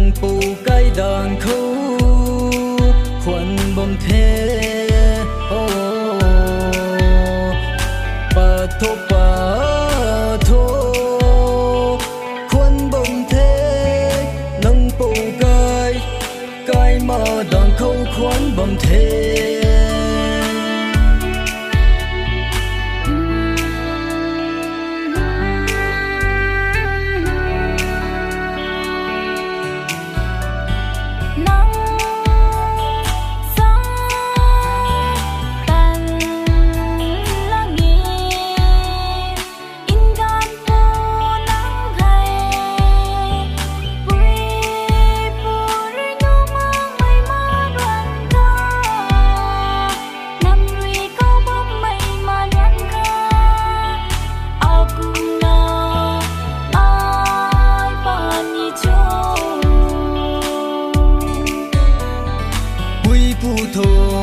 nâng bù cái đàn khâu khuẩn bom thế bà thô khuẩn bom thế nâng bù cái mà đàn khâu khuẩn bom thế phụ thô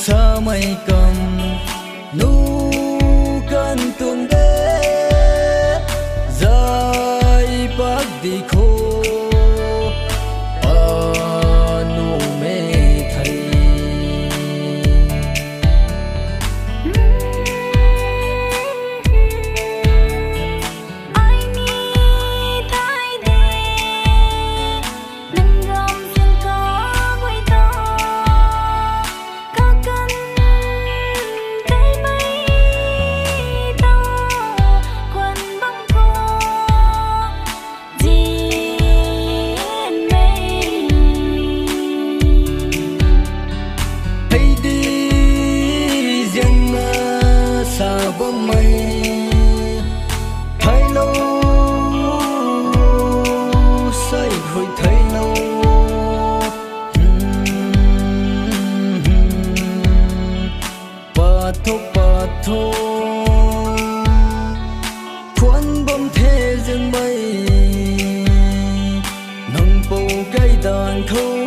sa mây cầm nu cân tuồng đế dài bác đi khô nu mê thầy bom mây thấy lâu say hồi thấy lâu bà thô khuẩn bom thế dương mây nâng bầu cây đàn khâu